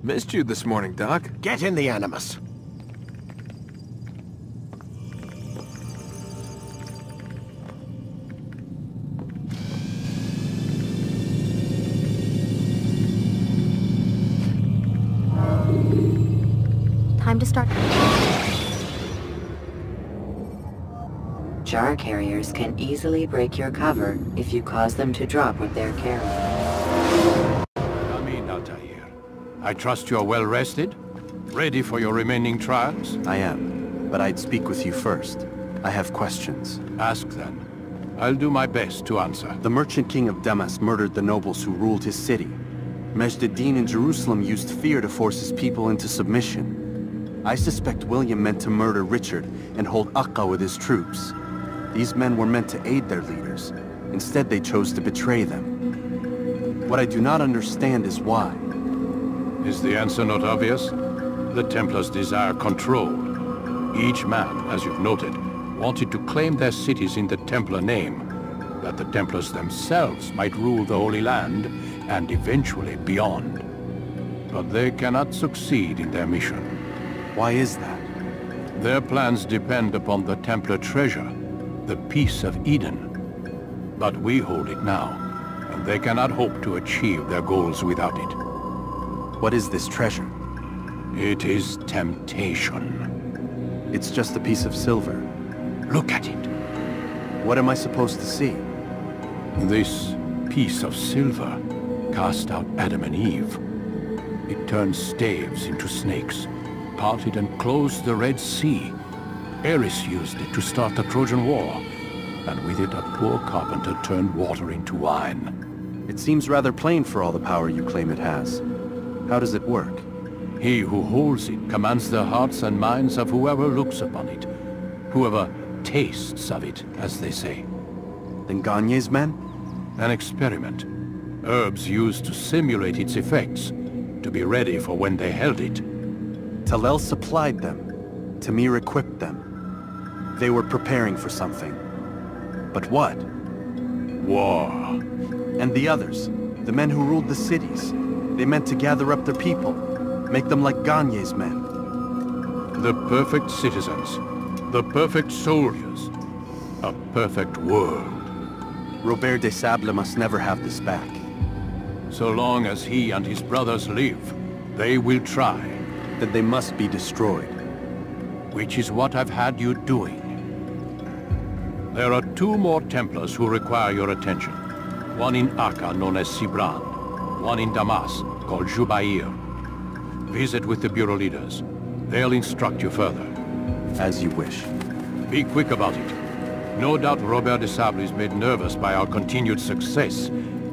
Missed you this morning, Doc. Get in the Animus. Time to start. Jar carriers can easily break your cover if you cause them to drop what they're carrying. Come in, Altair. I trust you're well rested? Ready for your remaining trials? I am, but I'd speak with you first. I have questions. Ask then. I'll do my best to answer. The merchant king of Damascus murdered the nobles who ruled his city. Majd ad-Din in Jerusalem used fear to force his people into submission. I suspect William meant to murder Richard and hold Akka with his troops. These men were meant to aid their leaders. Instead, they chose to betray them. What I do not understand is why. Is the answer not obvious? The Templars desire control. Each man, as you've noted, wanted to claim their cities in the Templar name, that the Templars themselves might rule the Holy Land, and eventually beyond. But they cannot succeed in their mission. Why is that? Their plans depend upon the Templar treasure, the Peace of Eden. But we hold it now, and they cannot hope to achieve their goals without it. What is this treasure? It is temptation. It's just a piece of silver. Look at it. What am I supposed to see? This piece of silver cast out Adam and Eve. It turned staves into snakes, parted and closed the Red Sea. Ares used it to start the Trojan War, and with it a poor carpenter turned water into wine. It seems rather plain for all the power you claim it has. How does it work? He who holds it commands the hearts and minds of whoever looks upon it, whoever tastes of it, as they say. Then Gagne's men? An experiment. Herbs used to simulate its effects, to be ready for when they held it. Talel supplied them. Tamir equipped them. They were preparing for something. But what? War. And the others, the men who ruled the cities, they meant to gather up their people, make them like Gagne's men. The perfect citizens, the perfect soldiers, a perfect world. Robert des Sables must never have this back. So long as he and his brothers live, they will try. Then they must be destroyed. Which is what I've had you doing. There are 2 more Templars who require your attention. One in Akka, known as Sibran. One in Damascus, called Jubair. Visit with the Bureau leaders. They'll instruct you further. As you wish. Be quick about it. No doubt Robert des Sables is made nervous by our continued success.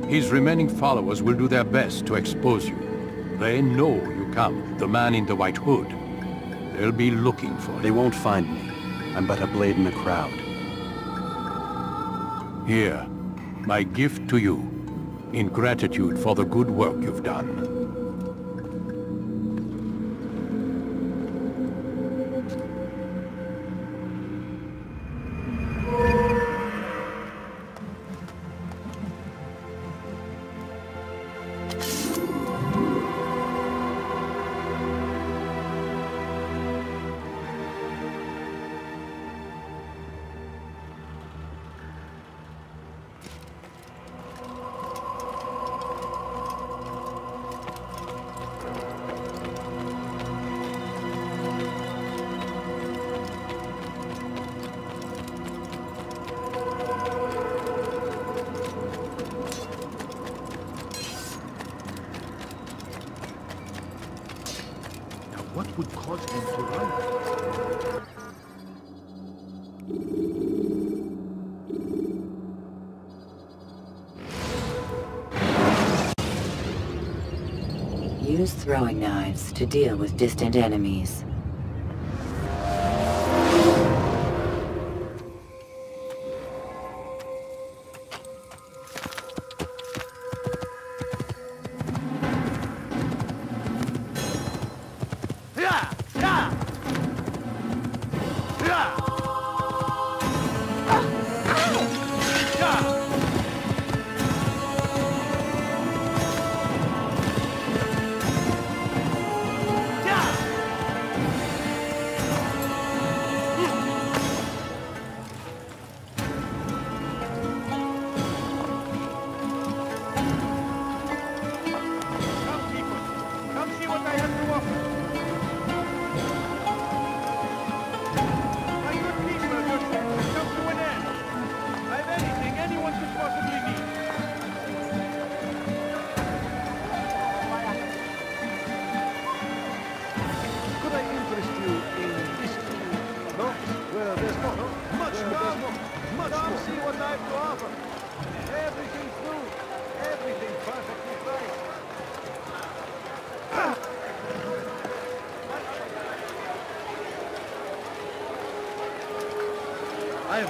His remaining followers will do their best to expose you. They know you come, the man in the white hood. They'll be looking for you. They won't find me. I'm but a blade in the crowd. Here, my gift to you, in gratitude for the good work you've done. What would cause him to run? Use throwing knives to deal with distant enemies.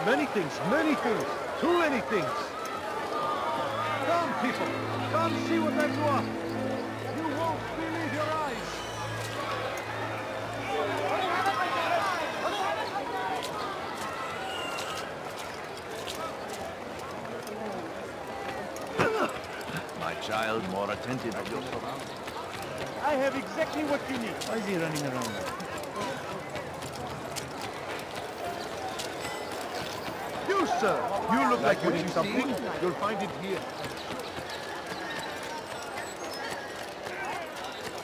Many things, many things. Too many things. Come, people. Come see what I do up. You won't believe your eyes. My child, more attentive of your surroundings. I have exactly what you need. Why is he running around? You, sir. You look like you need something. You'll find it here.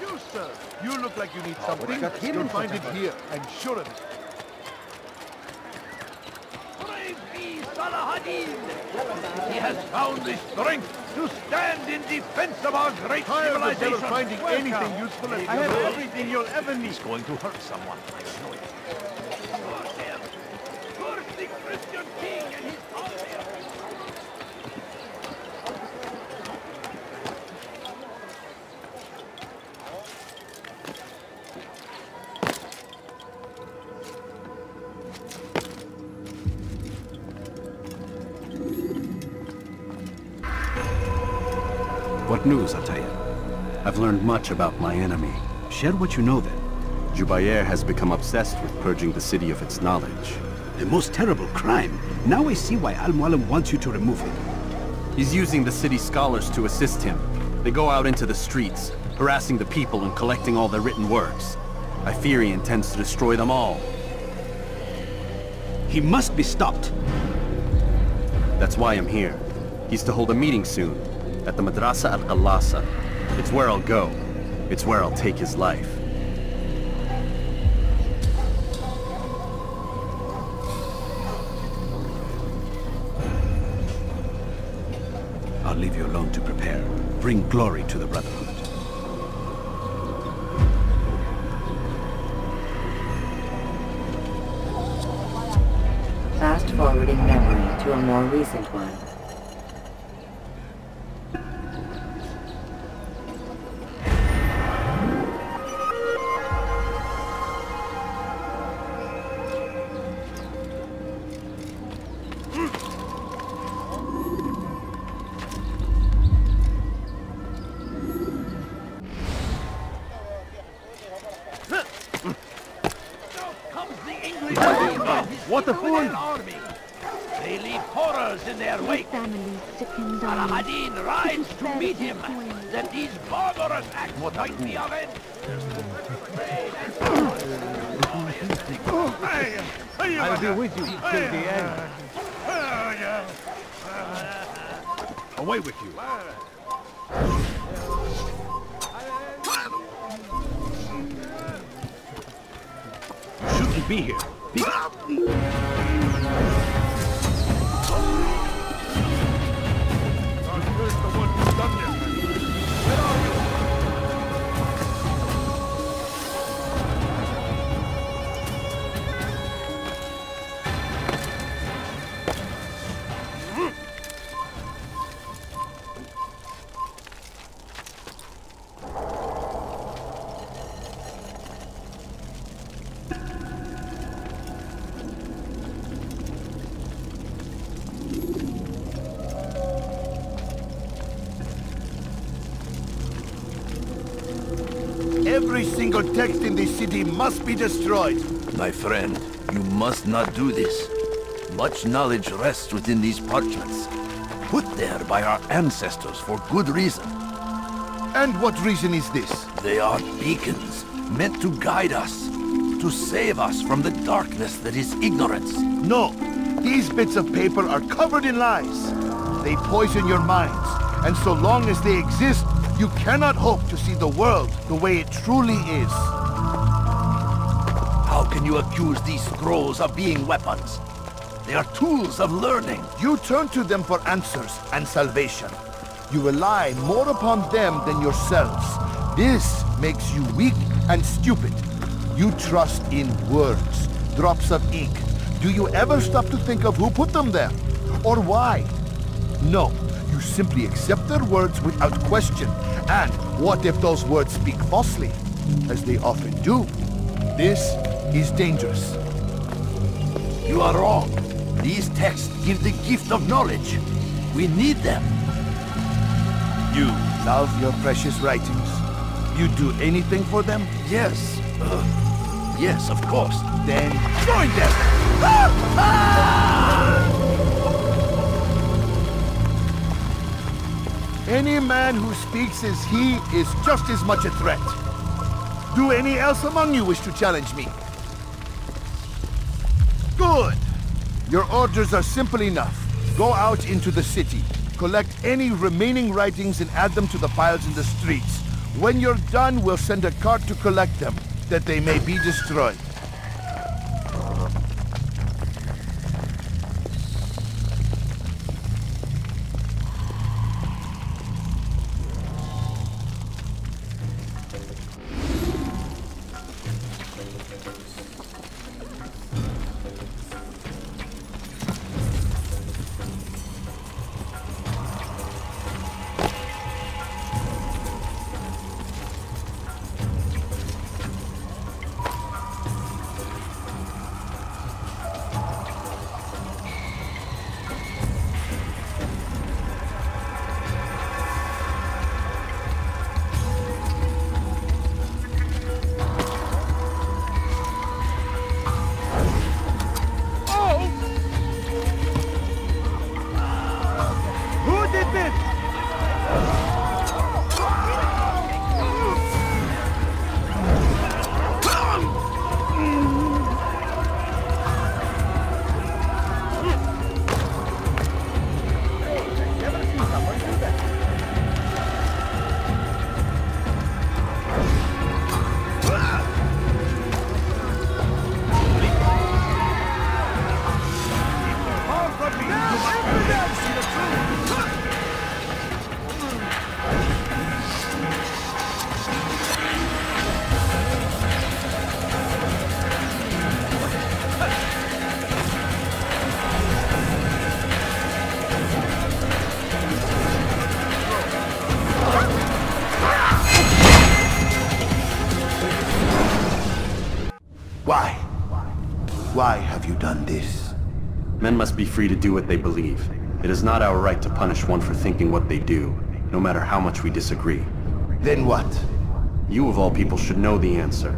You, sir. You look like you need something. You'll find it here. I'm sure of it. Praise be Salahadin! He has found the strength to stand in defense of our great civilization. Never finding anything useful. I have everything you'll ever need. He's going to hurt someone. I know it. Curse the Christian king and his army! What news, Atayer? I've learned much about my enemy. Share what you know then. Jubair has become obsessed with purging the city of its knowledge. The most terrible crime. Now I see why Al-Mualim wants you to remove him. He's using the city scholars to assist him. They go out into the streets, harassing the people and collecting all their written works. I fear he intends to destroy them all. He must be stopped. That's why I'm here. He's to hold a meeting soon, at the Madrasa al-Qalasa. It's where I'll go. It's where I'll take his life. I'll leave you alone to prepare. Bring glory to the Brotherhood. Fast-forwarding memory to a more recent one. What the fool? Army. They leave horrors in their wake. Salahadin rides to meet him. That these barbarous acts might be avenged. I'll be with you till the end. Away with you. You shouldn't be here. Every single text in this city must be destroyed. My friend, you must not do this. Much knowledge rests within these parchments, put there by our ancestors for good reason. And what reason is this? They are beacons, meant to guide us, to save us from the darkness that is ignorance. No, these bits of paper are covered in lies. They poison your minds, and so long as they exist, you cannot hope to see the world the way it truly is. How can you accuse these scrolls of being weapons? They are tools of learning. You turn to them for answers and salvation. You rely more upon them than yourselves. This makes you weak and stupid. You trust in words, drops of ink. Do you ever stop to think of who put them there? Or why? No, you simply accept their words without question. And what if those words speak falsely? As they often do. This is dangerous. You are wrong. These texts give the gift of knowledge. We need them. You love your precious writings. You do anything for them? Yes. Yes, of course. Then join them! Any man who speaks as he is just as much a threat. Do any else among you wish to challenge me? Good! Your orders are simple enough. Go out into the city, collect any remaining writings and add them to the piles in the streets. When you're done, we'll send a cart to collect them, that they may be destroyed. Why have you done this? Men must be free to do what they believe. It is not our right to punish one for thinking what they do, no matter how much we disagree. Then what? You of all people should know the answer.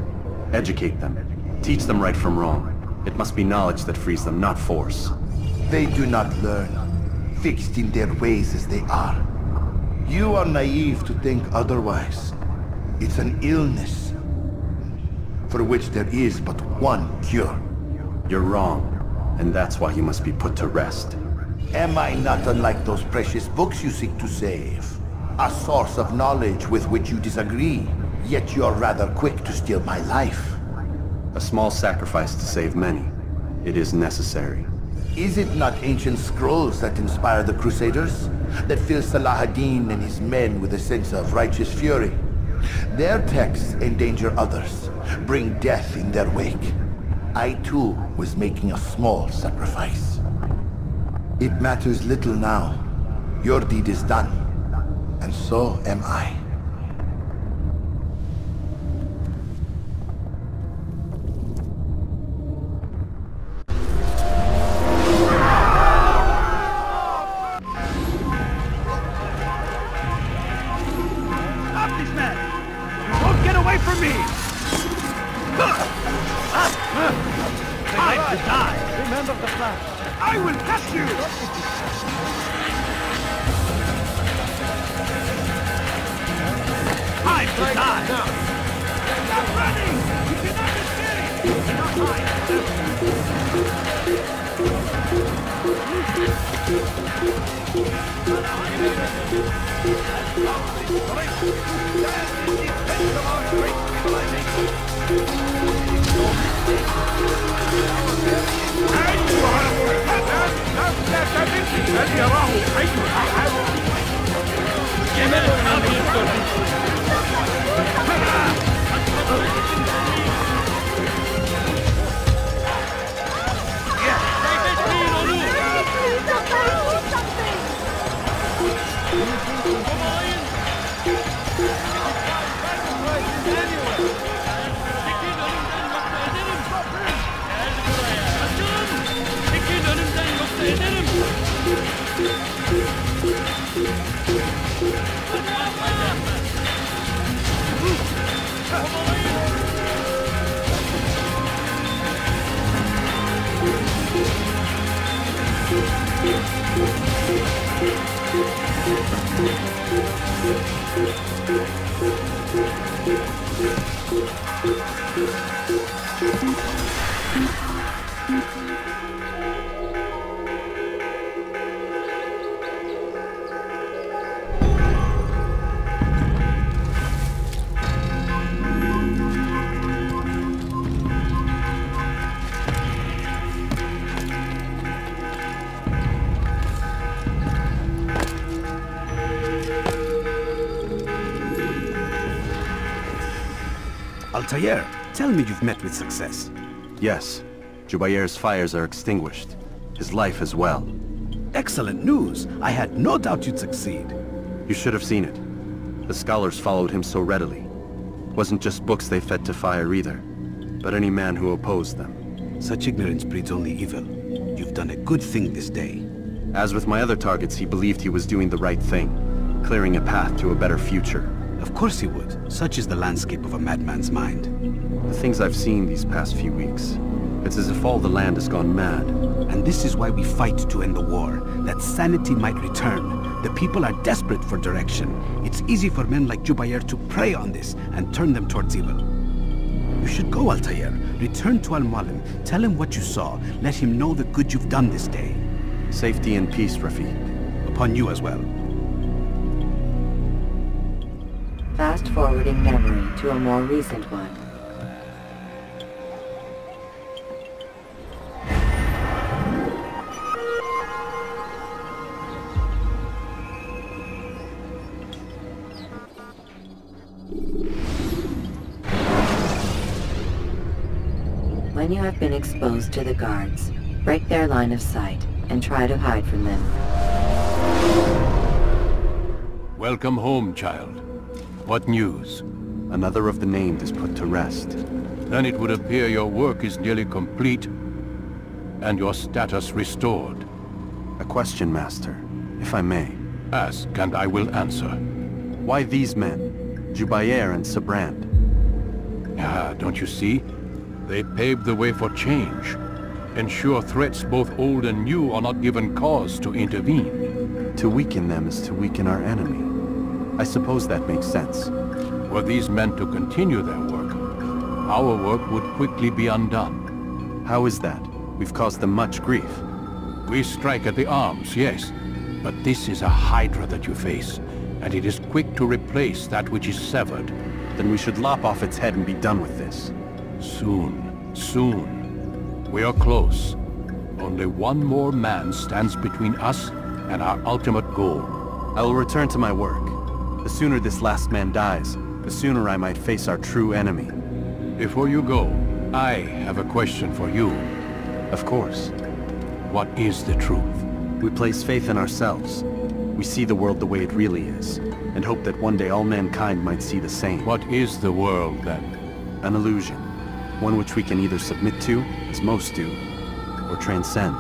Educate them. Teach them right from wrong. It must be knowledge that frees them, not force. They do not learn, fixed in their ways as they are. You are naive to think otherwise. It's an illness, for which there is but one cure. You're wrong, and that's why you must be put to rest. Am I not unlike those precious books you seek to save? A source of knowledge with which you disagree, yet you're rather quick to steal my life. A small sacrifice to save many. It is necessary. Is it not ancient scrolls that inspire the Crusaders? That fill Salah ad-Din and his men with a sense of righteous fury? Their texts endanger others, bring death in their wake. I too was making a small sacrifice. It matters little now. Your deed is done, and so am I. Stop this man! You won't get away from me! Time to die! Remember the plan. I will catch you! Time to die! Stop running! You cannot escape! Not Altair, tell me you've met with success. Yes. Jubair's fires are extinguished. His life as well. Excellent news. I had no doubt you'd succeed. You should have seen it. The scholars followed him so readily. Wasn't just books they fed to fire either, but any man who opposed them. Such ignorance breeds only evil. You've done a good thing this day. As with my other targets, he believed he was doing the right thing, clearing a path to a better future. Of course he would. Such is the landscape of a madman's mind. The things I've seen these past few weeks, it's as if all the land has gone mad. And this is why we fight to end the war, that sanity might return. The people are desperate for direction. It's easy for men like Jubair to prey on this and turn them towards evil. You should go, Altair. Return to Al-Mualim. Tell him what you saw. Let him know the good you've done this day. Safety and peace, Rafiq. Upon you as well. Fast-forwarding memory to a more recent one. When you have been exposed to the guards, break their line of sight and try to hide from them. Welcome home, child. What news? Another of the named is put to rest. Then it would appear your work is nearly complete, and your status restored. A question, Master, if I may. Ask, and I will answer. Why these men? Jubair and Sabrand? Ah, don't you see? They paved the way for change. Ensure threats both old and new are not given cause to intervene. To weaken them is to weaken our enemy. I suppose that makes sense. Were these men to continue their work, our work would quickly be undone. How is that? We've caused them much grief. We strike at the arms, yes. But this is a hydra that you face, and it is quick to replace that which is severed. Then we should lop off its head and be done with this. Soon, soon. We are close. Only one more man stands between us and our ultimate goal. I will return to my work. The sooner this last man dies, the sooner I might face our true enemy. Before you go, I have a question for you. Of course. What is the truth? We place faith in ourselves. We see the world the way it really is, and hope that one day all mankind might see the same. What is the world, then? An illusion. One which we can either submit to, as most do, or transcend.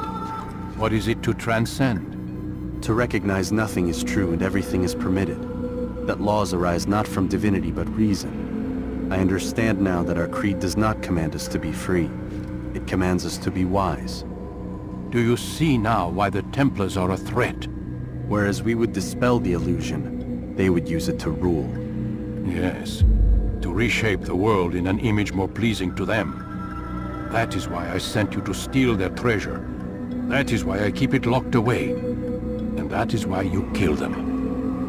What is it to transcend? To recognize nothing is true and everything is permitted. That laws arise not from divinity but reason. I understand now that our creed does not command us to be free. It commands us to be wise. Do you see now why the Templars are a threat? Whereas we would dispel the illusion, they would use it to rule. Yes, to reshape the world in an image more pleasing to them. That is why I sent you to steal their treasure. That is why I keep it locked away. And that is why you kill them.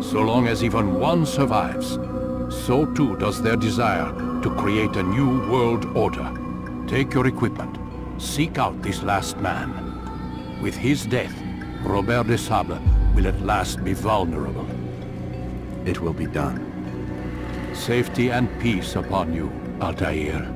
So long as even one survives, so too does their desire to create a new world order. Take your equipment. Seek out this last man. With his death, Robert de Sable will at last be vulnerable. It will be done. Safety and peace upon you, Altair.